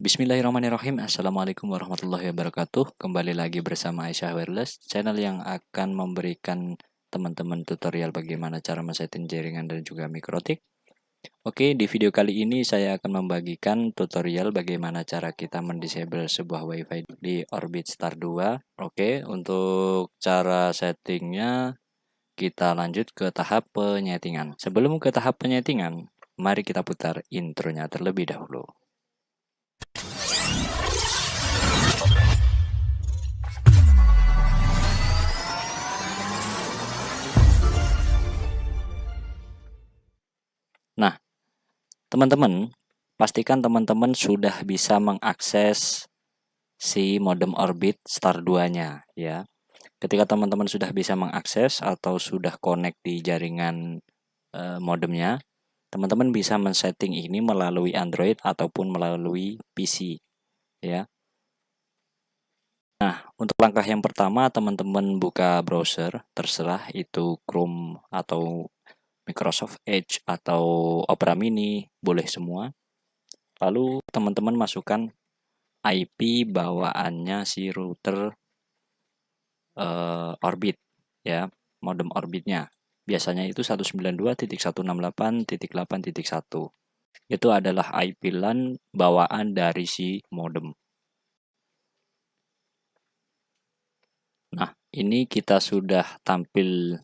Bismillahirrahmanirrahim. Assalamualaikum warahmatullahi wabarakatuh. Kembali lagi bersama Aisyah Wireless, channel yang akan memberikan teman-teman tutorial bagaimana cara men-setting jaringan dan juga mikrotik. Oke, di video kali ini saya akan membagikan tutorial bagaimana cara kita mendisable sebuah WiFi di Orbit Star 2. Oke, untuk cara settingnya kita lanjut ke tahap penyetingan. Sebelum ke tahap penyetingan, mari kita putar intronya terlebih dahulu. Nah, teman-teman, pastikan teman-teman sudah bisa mengakses si modem Orbit Star 2-nya ya. Ketika teman-teman sudah bisa mengakses atau sudah connect di jaringan modemnya, teman-teman bisa men-setting ini melalui Android ataupun melalui PC ya. Nah, untuk langkah yang pertama teman-teman buka browser, terserah itu Chrome atau Microsoft Edge atau Opera Mini, boleh semua. Lalu teman-teman masukkan IP bawaannya si router Orbit ya, modem Orbitnya. Biasanya itu 192.168.8.1. Itu adalah IP LAN bawaan dari si modem. Nah, ini kita sudah tampil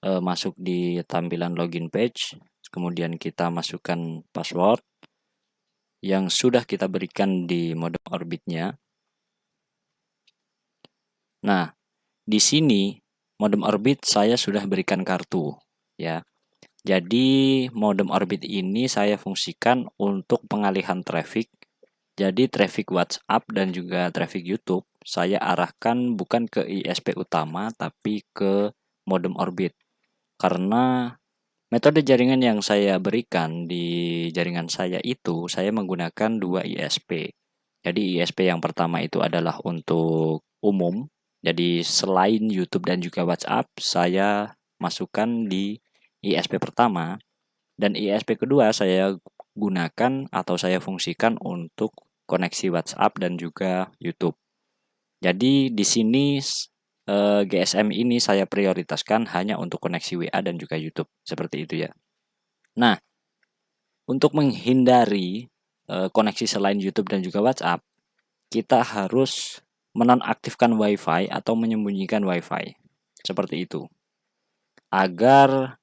masuk di tampilan login page. Kemudian kita masukkan password yang sudah kita berikan di modem Orbitnya. Nah, di sini modem Orbit saya sudah berikan kartu ya. Jadi modem Orbit ini saya fungsikan untuk pengalihan traffic. Jadi traffic WhatsApp dan juga traffic YouTube saya arahkan bukan ke ISP utama tapi ke modem Orbit. Karena metode jaringan yang saya berikan di jaringan saya itu saya menggunakan dua ISP. Jadi ISP yang pertama itu adalah untuk umum. Jadi selain YouTube dan juga WhatsApp, saya masukkan di ISP pertama, dan ISP kedua saya gunakan atau saya fungsikan untuk koneksi WhatsApp dan juga YouTube. Jadi di sini GSM ini saya prioritaskan hanya untuk koneksi WA dan juga YouTube, seperti itu ya. Nah, untuk menghindari koneksi selain YouTube dan juga WhatsApp, kita harus menonaktifkan WiFi atau menyembunyikan WiFi. Seperti itu. Agar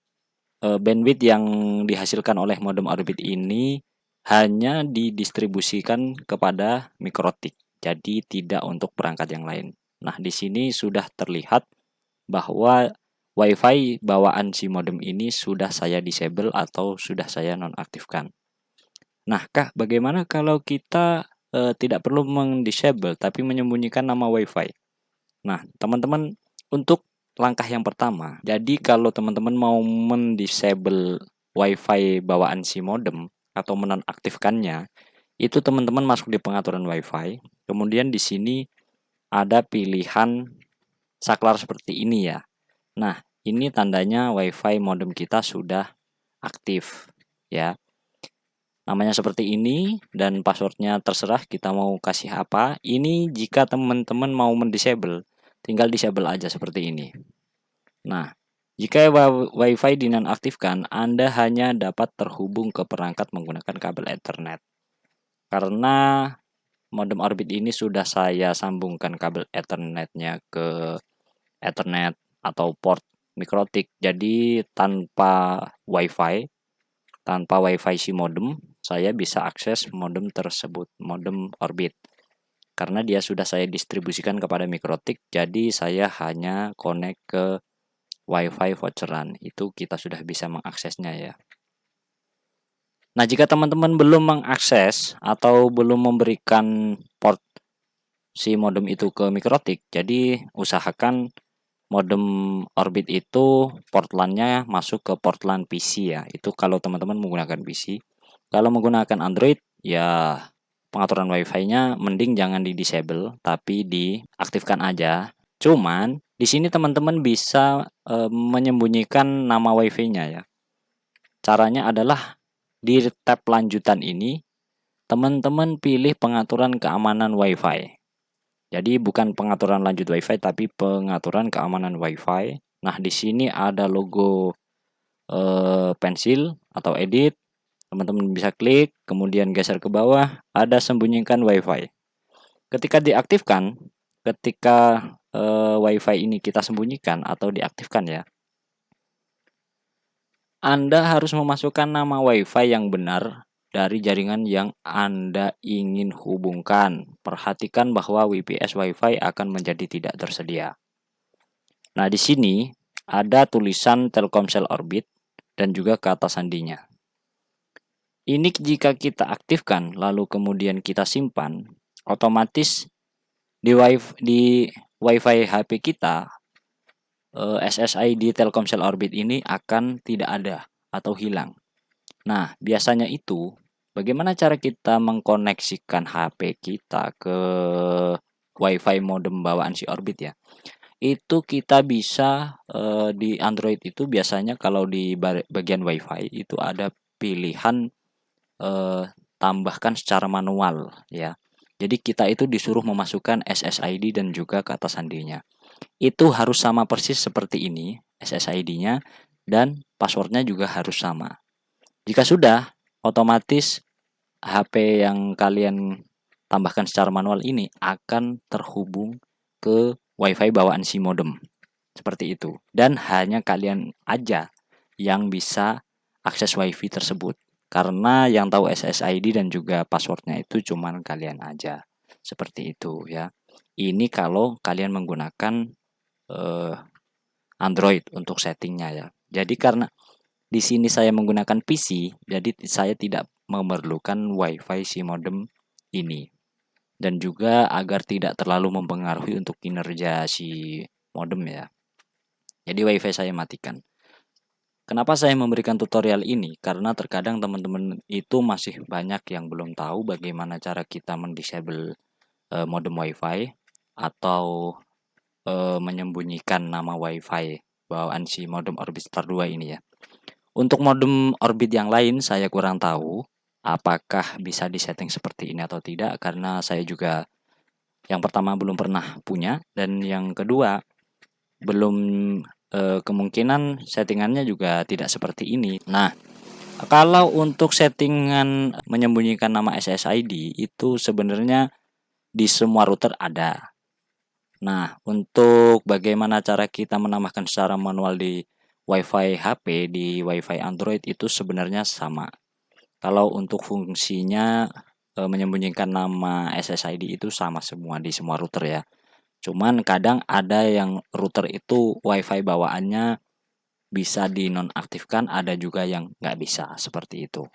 bandwidth yang dihasilkan oleh modem Orbit ini hanya didistribusikan kepada mikrotik. Jadi tidak untuk perangkat yang lain. Nah, di sini sudah terlihat bahwa WiFi bawaan si modem ini sudah saya disable atau sudah saya nonaktifkan. Nah, Kak, bagaimana kalau kita tidak perlu mendisable tapi menyembunyikan nama WiFi? Nah, teman-teman, untuk langkah yang pertama, jadi kalau teman-teman mau mendisable WiFi bawaan si modem atau menonaktifkannya, itu teman-teman masuk di pengaturan WiFi. Kemudian di sini ada pilihan saklar seperti ini ya. Nah, ini tandanya WiFi modem kita sudah aktif ya. Namanya seperti ini dan passwordnya terserah kita mau kasih apa. Ini jika teman-teman mau mendisable, tinggal disable aja seperti ini. Nah, jika WiFi dinonaktifkan, Anda hanya dapat terhubung ke perangkat menggunakan kabel Ethernet. Karena modem Orbit ini sudah saya sambungkan kabel Ethernetnya ke Ethernet atau port mikrotik. Jadi tanpa WiFi si modem, saya bisa akses modem tersebut, modem Orbit. Karena dia sudah saya distribusikan kepada mikrotik, jadi saya hanya connect ke WiFi voucheran. Itu kita sudah bisa mengaksesnya ya. Nah, jika teman-teman belum mengakses atau belum memberikan port si modem itu ke mikrotik, jadi usahakan modem Orbit itu port LAN-nya masuk ke port LAN PC ya. Itu kalau teman-teman menggunakan PC. Kalau menggunakan Android ya pengaturan WiFi-nya mending jangan di-disable tapi diaktifkan aja. Cuman di sini teman-teman bisa menyembunyikan nama WiFi-nya ya. Caranya adalah di tab lanjutan ini teman-teman pilih pengaturan keamanan WiFi. Jadi bukan pengaturan lanjut WiFi tapi pengaturan keamanan WiFi. Nah, di sini ada logo pensil atau edit. Teman-teman bisa klik, kemudian geser ke bawah, ada sembunyikan WiFi. Ketika diaktifkan, ketika WiFi ini kita sembunyikan atau diaktifkan ya, Anda harus memasukkan nama WiFi yang benar dari jaringan yang Anda ingin hubungkan. Perhatikan bahwa VPS WiFi akan menjadi tidak tersedia. Nah, di sini ada tulisan Telkomsel Orbit dan juga kata sandinya. Ini jika kita aktifkan lalu kemudian kita simpan, otomatis di WiFi HP kita SSID Telkomsel Orbit ini akan tidak ada atau hilang. Nah, biasanya itu bagaimana cara kita mengkoneksikan HP kita ke WiFi modem bawaan si Orbit ya? Itu kita bisa di Android itu biasanya kalau di bagian WiFi itu ada pilihan tambahkan secara manual ya. Jadi kita itu disuruh memasukkan SSID dan juga kata sandinya. Itu harus sama persis seperti ini, SSID-nya dan passwordnya juga harus sama. Jika sudah, otomatis HP yang kalian tambahkan secara manual ini akan terhubung ke WiFi bawaan si modem. Seperti itu. Dan hanya kalian aja yang bisa akses WiFi tersebut. Karena yang tahu SSID dan juga passwordnya itu cuman kalian aja. Seperti itu ya. Ini kalau kalian menggunakan Android untuk settingnya ya. Jadi karena di sini saya menggunakan PC, jadi saya tidak memerlukan WiFi si modem ini. Dan juga agar tidak terlalu mempengaruhi untuk kinerja si modem ya. Jadi WiFi saya matikan. Kenapa saya memberikan tutorial ini? Karena terkadang teman-teman itu masih banyak yang belum tahu bagaimana cara kita mendisable modem WiFi atau menyembunyikan nama WiFi bawaan si modem Orbit Star 2 ini ya. Untuk modem Orbit yang lain saya kurang tahu apakah bisa disetting seperti ini atau tidak, karena saya juga yang pertama belum pernah punya dan yang kedua belum kemungkinan settingannya juga tidak seperti ini. Nah, kalau untuk settingan menyembunyikan nama SSID itu sebenarnya di semua router ada. Nah, untuk bagaimana cara kita menambahkan secara manual di WiFi HP, di WiFi Android itu sebenarnya sama. Kalau untuk fungsinya menyembunyikan nama SSID itu sama semua di semua router ya. Cuman kadang ada yang router itu WiFi bawaannya bisa dinonaktifkan, ada juga yang nggak bisa seperti itu.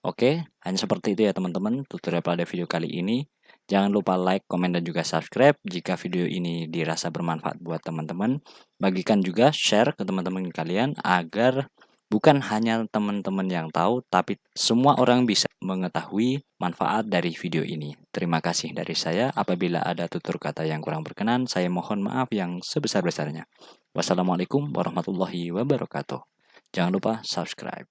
Oke, hanya seperti itu ya teman-teman tutorial pada video kali ini. Jangan lupa like, komen, dan juga subscribe jika video ini dirasa bermanfaat buat teman-teman. Bagikan juga, share ke teman-teman kalian agar bukan hanya teman-teman yang tahu, tapi semua orang bisa mengetahui manfaat dari video ini. Terima kasih dari saya. Apabila ada tutur kata yang kurang berkenan, saya mohon maaf yang sebesar-besarnya. Wassalamualaikum warahmatullahi wabarakatuh. Jangan lupa subscribe.